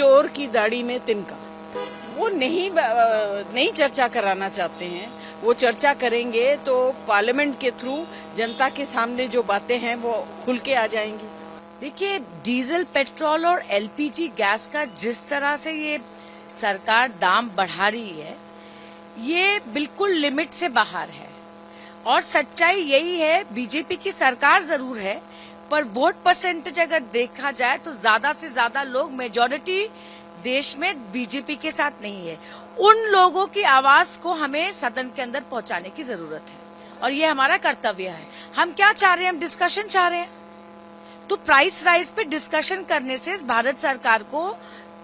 चोर की दाढ़ी में तिनका। वो नहीं चर्चा कराना चाहते हैं। वो चर्चा करेंगे तो पार्लियामेंट के थ्रू जनता के सामने जो बातें हैं वो खुल के आ जाएंगी। देखिए, डीजल, पेट्रोल और एलपीजी गैस का जिस तरह से ये सरकार दाम बढ़ा रही है, ये बिल्कुल लिमिट से बाहर है। और सच्चाई यही है, बीजेपी की सरकार जरूर है, पर वोट परसेंटेज अगर देखा जाए तो ज्यादा से ज्यादा लोग, मेजॉरिटी देश में बीजेपी के साथ नहीं है। उन लोगों की आवाज को हमें सदन के अंदर पहुंचाने की जरूरत है और ये हमारा कर्तव्य है। हम क्या चाह रहे हैं? हम डिस्कशन चाह रहे हैं। तो प्राइस राइज पे डिस्कशन करने से भारत सरकार को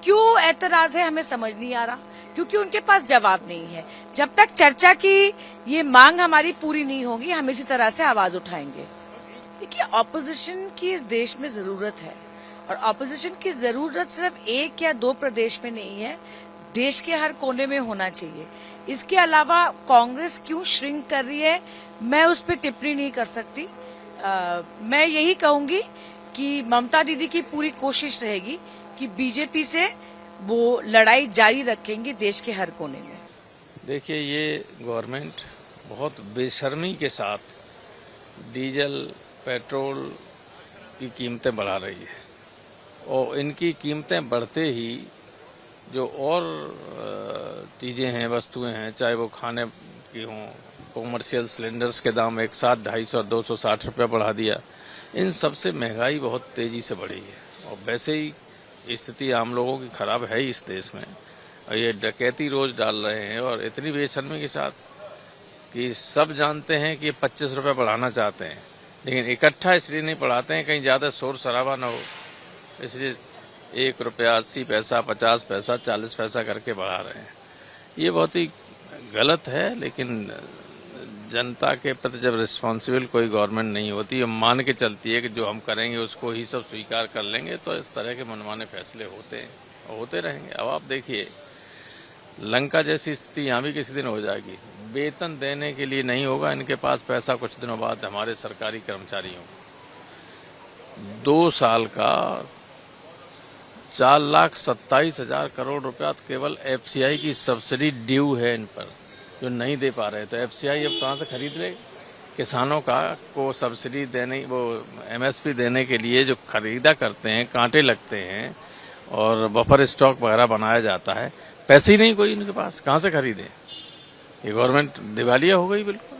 क्यों ऐतराज है, हमें समझ नहीं आ रहा, क्योंकि उनके पास जवाब नहीं है। जब तक चर्चा की ये मांग हमारी पूरी नहीं होगी, हम इसी तरह से आवाज उठाएंगे। देखिए, ऑपोजिशन की इस देश में जरूरत है और ऑपोजिशन की जरूरत सिर्फ एक या दो प्रदेश में नहीं है, देश के हर कोने में होना चाहिए। इसके अलावा कांग्रेस क्यों श्रिंक कर रही है, मैं उस पर टिप्पणी नहीं कर सकती। मैं यही कहूंगी कि ममता दीदी की पूरी कोशिश रहेगी कि बीजेपी से वो लड़ाई जारी रखेंगे देश के हर कोने में। देखिए, ये गवर्नमेंट बहुत बेशर्मी के साथ डीजल, पेट्रोल की कीमतें बढ़ा रही है और इनकी कीमतें बढ़ते ही जो और चीज़ें हैं, वस्तुएं हैं, चाहे वो खाने की हों, कॉमर्शियल सिलेंडर्स के दाम एक साथ 250 और 260 रुपया बढ़ा दिया। इन सब से महंगाई बहुत तेज़ी से बढ़ी है और वैसे ही स्थिति आम लोगों की खराब है ही इस देश में। और ये डकैती रोज डाल रहे हैं और इतनी बेशर्मी के साथ कि सब जानते हैं कि 25 रुपये बढ़ाना चाहते हैं, लेकिन इकट्ठा इसलिए नहीं बढ़ाते हैं कहीं ज़्यादा शोर शराबा ना हो, इसलिए 1 रुपया 80 पैसा, 50 पैसा, 40 पैसा करके बढ़ा रहे हैं। ये बहुत ही गलत है, लेकिन जनता के प्रति जब रिस्पॉन्सिबल कोई गवर्नमेंट नहीं होती, हम मान के चलती है कि जो हम करेंगे उसको ही सब स्वीकार कर लेंगे, तो इस तरह के मनमाने फैसले होते हैं और होते रहेंगे। अब आप देखिए, लंका जैसी स्थिति यहाँ भी किसी दिन हो जाएगी। वेतन देने के लिए नहीं होगा इनके पास पैसा कुछ दिनों बाद हमारे सरकारी कर्मचारियों को। 2 साल का 4,27,000 करोड़ रुपया केवल एफसीआई की सब्सिडी ड्यू है इन पर, जो नहीं दे पा रहे। तो एफसीआई अब कहाँ से खरीद ले? किसानों का को सब्सिडी देने, वो एमएसपी देने के लिए जो खरीदा करते हैं, कांटे लगते हैं और बफर स्टॉक वगैरह बनाया जाता है, पैसे ही नहीं कोई इनके पास, कहाँ से खरीदे? ये गवर्नमेंट दिवालिया हो गई बिल्कुल।